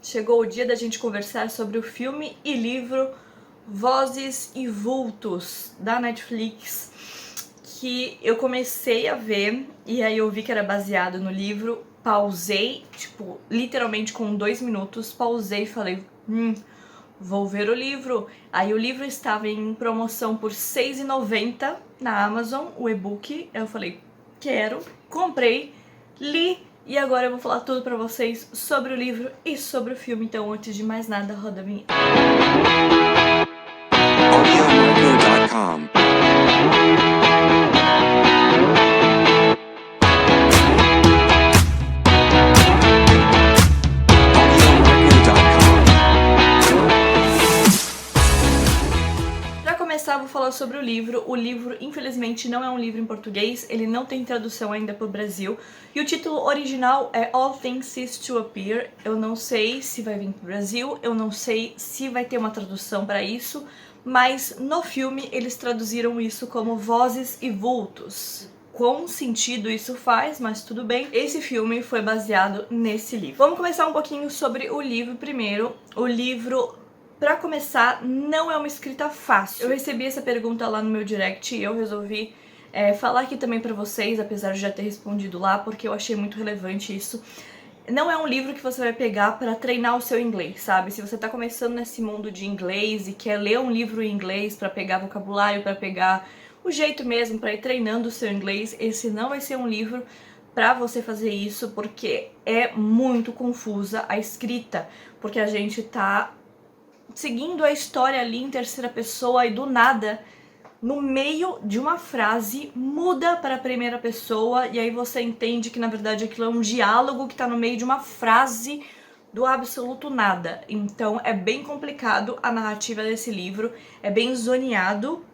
chegou o dia da gente conversar sobre o filme e livro Vozes e Vultos, da Netflix, que eu comecei a ver e aí eu vi que era baseado no livro, pausei, tipo, literalmente com 2 minutos, pausei e falei, vou ver o livro. Aí o livro estava em promoção por R$ 6,90 na Amazon, o e-book. Eu falei, quero, comprei, li e agora eu vou falar tudo pra vocês sobre o livro e sobre o filme. Então, antes de mais nada, roda a vinheta. audiomarco.com Pra começar, vou falar sobre o livro. O livro, infelizmente, não é um livro em português, ele não tem tradução ainda pro Brasil. E o título original é All Things Cease to Appear. Eu não sei se vai vir pro Brasil, eu não sei se vai ter uma tradução pra isso, mas no filme eles traduziram isso como Vozes e Vultos. Qual sentido isso faz, mas tudo bem. Esse filme foi baseado nesse livro. Vamos começar um pouquinho sobre o livro primeiro. O livro, pra começar, não é uma escrita fácil. Eu recebi essa pergunta lá no meu direct e eu resolvi falar aqui também pra vocês, apesar de já ter respondido lá, porque eu achei muito relevante isso. Não é um livro que você vai pegar pra treinar o seu inglês, sabe? Se você tá começando nesse mundo de inglês e quer ler um livro em inglês pra pegar vocabulário, pra pegar o jeito mesmo, pra ir treinando o seu inglês, esse não vai ser um livro pra você fazer isso, porque é muito confusa a escrita, porque a gente tá seguindo a história ali em terceira pessoa e do nada, no meio de uma frase, muda para a primeira pessoa e aí você entende que na verdade aquilo é um diálogo que tá no meio de uma frase do absoluto nada. Então é bem complicado a narrativa desse livro, é bem zoneado,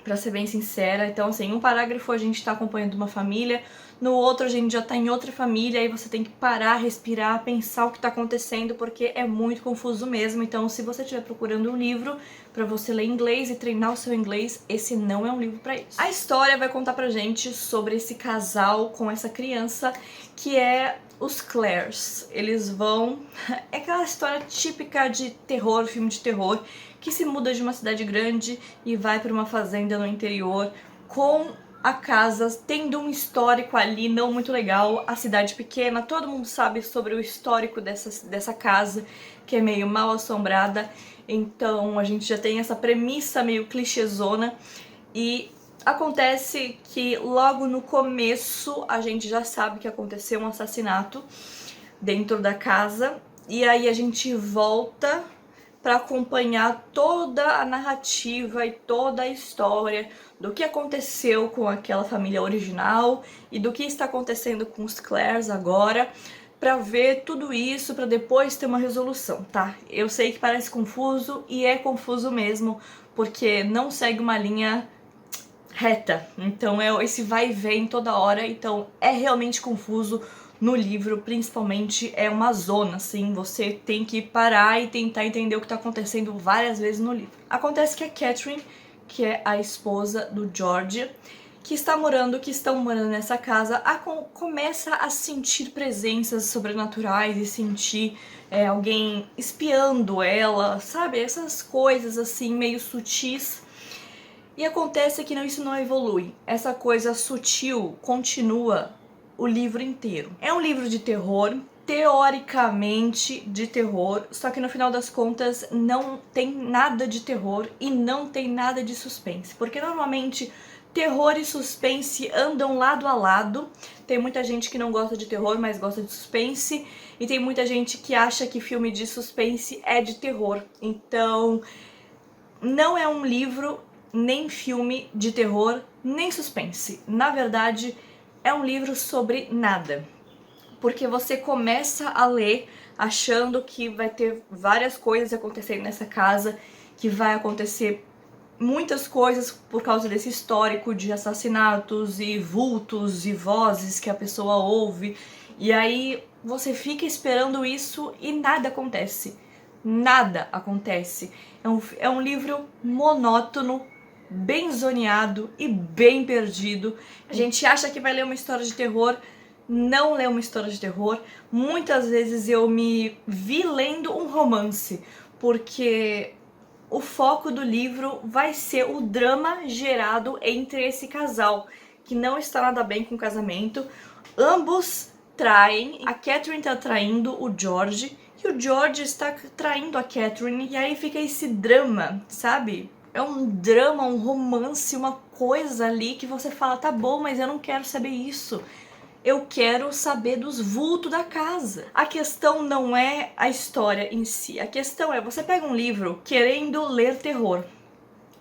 pra ser bem sincera. Então, assim, em um parágrafo a gente tá acompanhando uma família, no outro a gente já tá em outra família, aí você tem que parar, respirar, pensar o que tá acontecendo, porque é muito confuso mesmo. Então, se você estiver procurando um livro pra você ler inglês e treinar o seu inglês, esse não é um livro pra isso. A história vai contar pra gente sobre esse casal com essa criança, que é os Clares. Eles vão... é aquela história típica de terror, filme de terror, que se muda de uma cidade grande e vai para uma fazenda no interior, com a casa tendo um histórico ali não muito legal, a cidade pequena, todo mundo sabe sobre o histórico dessa casa, que é meio mal assombrada, então a gente já tem essa premissa meio clichêzona, e acontece que logo no começo a gente já sabe que aconteceu um assassinato dentro da casa, e aí a gente volta para acompanhar toda a narrativa e toda a história do que aconteceu com aquela família original e do que está acontecendo com os Clares agora, para ver tudo isso, para depois ter uma resolução, tá? Eu sei que parece confuso e é confuso mesmo, porque não segue uma linha reta, então é esse vai e vem toda hora, então é realmente confuso. No livro, principalmente, é uma zona, assim, você tem que parar e tentar entender o que tá acontecendo várias vezes no livro. Acontece que a Catherine, que é a esposa do George, que estão morando nessa casa, começa a sentir presenças sobrenaturais e sentir alguém espiando ela, sabe? Essas coisas, assim, meio sutis. E acontece que isso não evolui. Essa coisa sutil continua o livro inteiro. É um livro de terror, teoricamente de terror, só que no final das contas não tem nada de terror e não tem nada de suspense, porque normalmente terror e suspense andam lado a lado. Tem muita gente que não gosta de terror, mas gosta de suspense, e tem muita gente que acha que filme de suspense é de terror. Então, não é um livro nem filme de terror, nem suspense. Na verdade, é um livro sobre nada. Porque você começa a ler achando que vai ter várias coisas acontecendo nessa casa, que vai acontecer muitas coisas por causa desse histórico de assassinatos e vultos e vozes que a pessoa ouve. E aí você fica esperando isso e nada acontece. Nada acontece. É um livro monótono, bem zoneado e bem perdido. A gente acha que vai ler uma história de terror, não ler uma história de terror. Muitas vezes eu me vi lendo um romance, porque o foco do livro vai ser o drama gerado entre esse casal, que não está nada bem com o casamento. Ambos traem, a Catherine tá traindo o George, e o George está traindo a Catherine, e aí fica esse drama, sabe? É um drama, um romance, uma coisa ali que você fala, tá bom, mas eu não quero saber isso. Eu quero saber dos vultos da casa. A questão não é a história em si. A questão é, você pega um livro querendo ler terror,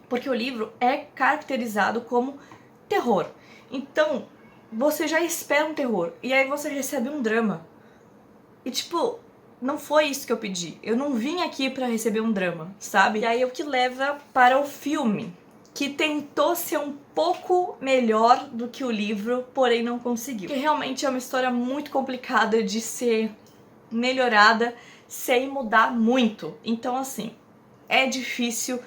porque o livro é caracterizado como terror. Então, você já espera um terror, e aí você recebe um drama. E tipo, não foi isso que eu pedi. Eu não vim aqui pra receber um drama, sabe? E aí é o que leva para o filme, que tentou ser um pouco melhor do que o livro, porém não conseguiu. Porque realmente é uma história muito complicada de ser melhorada sem mudar muito. Então, assim, é difícil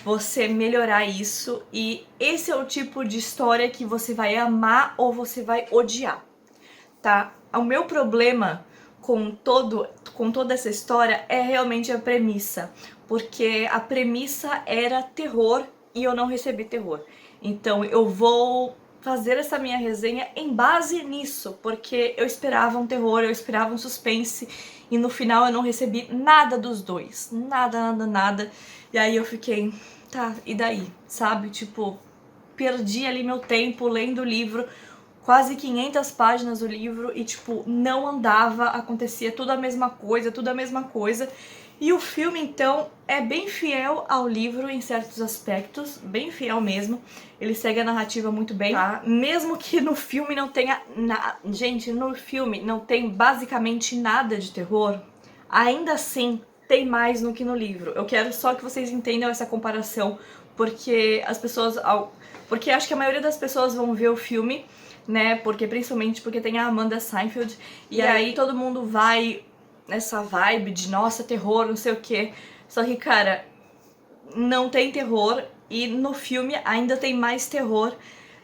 você melhorar isso, e esse é o tipo de história que você vai amar ou você vai odiar, tá? O meu problema com toda essa história é realmente a premissa, porque a premissa era terror e eu não recebi terror. Então eu vou fazer essa minha resenha em base nisso, porque eu esperava um terror, eu esperava um suspense, e no final eu não recebi nada dos dois. Nada, nada, nada. E aí eu fiquei, tá, e daí? Sabe? Tipo, perdi ali meu tempo lendo o livro, quase 500 páginas do livro, e tipo, não andava, acontecia tudo a mesma coisa, tudo a mesma coisa. E o filme, então, é bem fiel ao livro em certos aspectos, bem fiel mesmo. Ele segue a narrativa muito bem, tá? Mesmo que no filme não tenha gente, no filme não tem basicamente nada de terror, ainda assim tem mais no que no livro. Eu quero só que vocês entendam essa comparação, porque as pessoas... Porque acho que a maioria das pessoas vão ver o filme, né? Principalmente porque tem a Amanda Seyfried, e aí todo mundo vai nessa vibe de nossa, terror, não sei o que. Só que, cara, não tem terror, e no filme ainda tem mais terror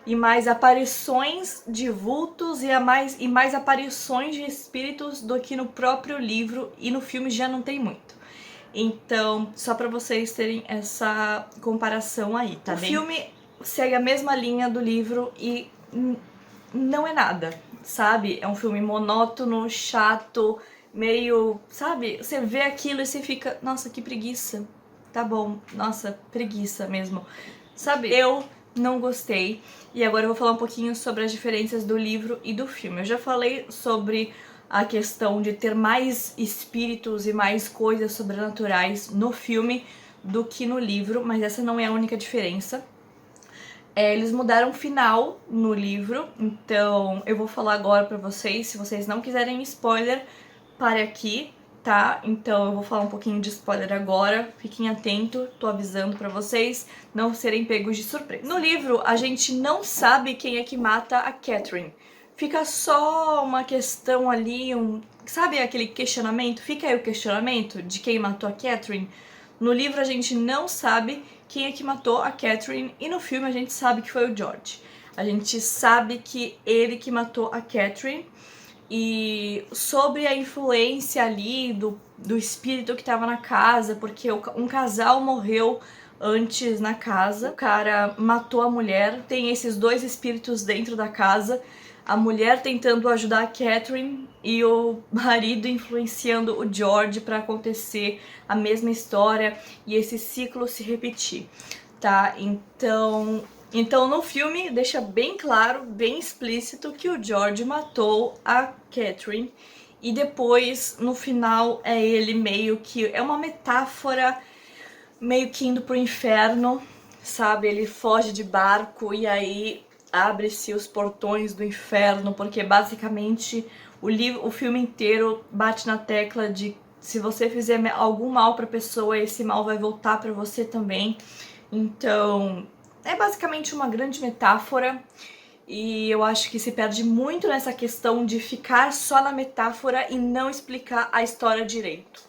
e mais aparições de vultos e mais aparições de espíritos do que no próprio livro, e no filme já não tem muito. Então, só pra vocês terem essa comparação aí, tá bem? O filme segue a mesma linha do livro e não é nada, sabe? É um filme monótono, chato, meio, sabe? Você vê aquilo e você fica, nossa, que preguiça. Tá bom, nossa, preguiça mesmo. Sabe? Eu não gostei. E agora eu vou falar um pouquinho sobre as diferenças do livro e do filme. Eu já falei sobre a questão de ter mais espíritos e mais coisas sobrenaturais no filme do que no livro, mas essa não é a única diferença. Eles mudaram o final no livro, então eu vou falar agora pra vocês. Se vocês não quiserem spoiler, pare aqui, tá? Então eu vou falar um pouquinho de spoiler agora, fiquem atentos, tô avisando pra vocês não serem pegos de surpresa. No livro, a gente não sabe quem é que mata a Catherine. Fica só uma questão ali, sabe aquele questionamento? Fica aí o questionamento de quem matou a Catherine. No livro a gente não sabe quem é que matou a Catherine, e no filme a gente sabe que foi o George. A gente sabe que ele que matou a Catherine, e sobre a influência ali do espírito que estava na casa, porque um casal morreu antes na casa, o cara matou a mulher, tem esses dois espíritos dentro da casa, a mulher tentando ajudar a Catherine e o marido influenciando o George para acontecer a mesma história e esse ciclo se repetir, tá? Então no filme deixa bem claro, bem explícito que o George matou a Catherine, e depois no final é ele meio que, é uma metáfora, meio que indo pro inferno, sabe? Ele foge de barco e aí abre-se os portões do inferno, porque basicamente o filme inteiro bate na tecla de se você fizer algum mal pra pessoa, esse mal vai voltar pra você também. Então, é basicamente uma grande metáfora, e eu acho que se perde muito nessa questão de ficar só na metáfora e não explicar a história direito,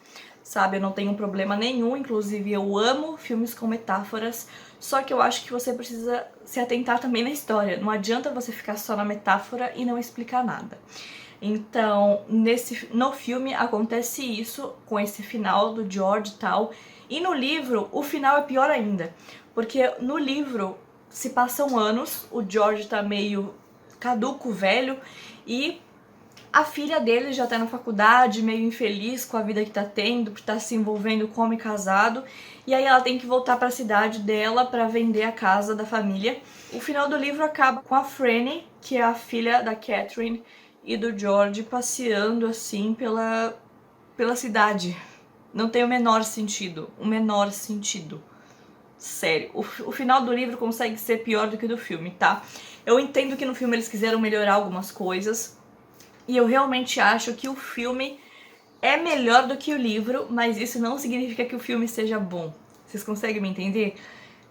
sabe? Eu não tenho problema nenhum, inclusive eu amo filmes com metáforas, só que eu acho que você precisa se atentar também na história. Não adianta você ficar só na metáfora e não explicar nada. Então, no filme acontece isso, com esse final do George e tal, e no livro o final é pior ainda, porque no livro se passam anos, o George tá meio caduco, velho, e a filha dele já tá na faculdade, meio infeliz com a vida que tá tendo, por estar se envolvendo com homem casado, e aí ela tem que voltar pra cidade dela pra vender a casa da família. O final do livro acaba com a Franny, que é a filha da Catherine e do George, passeando assim pela cidade. Não tem o menor sentido, Sério, o final do livro consegue ser pior do que o do filme, tá? Eu entendo que no filme eles quiseram melhorar algumas coisas, e eu realmente acho que o filme é melhor do que o livro, mas isso não significa que o filme seja bom. Vocês conseguem me entender?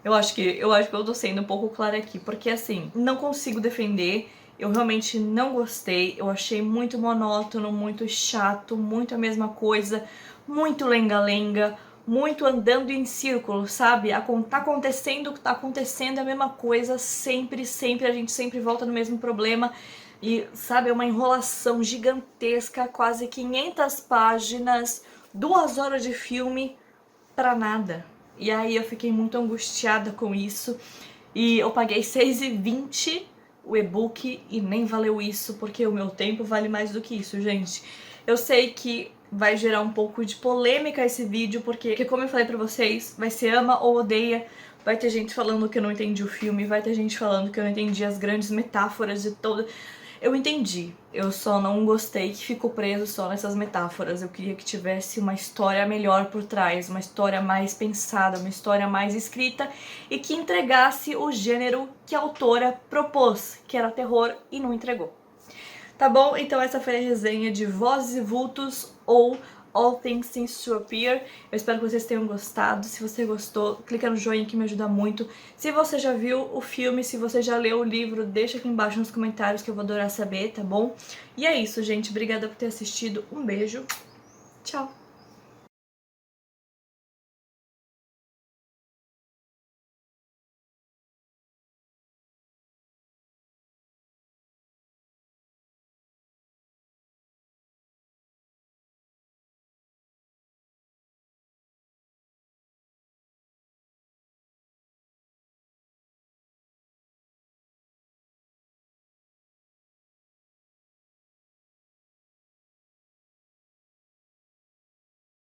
Eu acho que eu tô sendo um pouco clara aqui, porque assim, não consigo defender, eu realmente não gostei, eu achei muito monótono, muito chato, muito a mesma coisa, muito lenga-lenga, muito andando em círculo, sabe? Tá acontecendo a mesma coisa, sempre, a gente sempre volta no mesmo problema. E, sabe, é uma enrolação gigantesca, quase 500 páginas, 2 horas de filme pra nada. E aí eu fiquei muito angustiada com isso. E eu paguei R$6,20 o e-book e nem valeu isso, porque o meu tempo vale mais do que isso, gente. Eu sei que vai gerar um pouco de polêmica esse vídeo, porque como eu falei pra vocês, vai ser ama ou odeia. Vai ter gente falando que eu não entendi o filme, vai ter gente falando que eu não entendi as grandes metáforas de toda... Eu entendi, eu só não gostei que ficou preso só nessas metáforas. Eu queria que tivesse uma história melhor por trás, uma história mais pensada, uma história mais escrita e que entregasse o gênero que a autora propôs, que era terror, e não entregou. Tá bom? Então essa foi a resenha de Vozes e Vultos, ou All Things Seem to Appear. Eu espero que vocês tenham gostado. Se você gostou, clica no joinha que me ajuda muito. Se você já viu o filme, se você já leu o livro, deixa aqui embaixo nos comentários que eu vou adorar saber, tá bom? E é isso, gente. Obrigada por ter assistido. Um beijo. Tchau!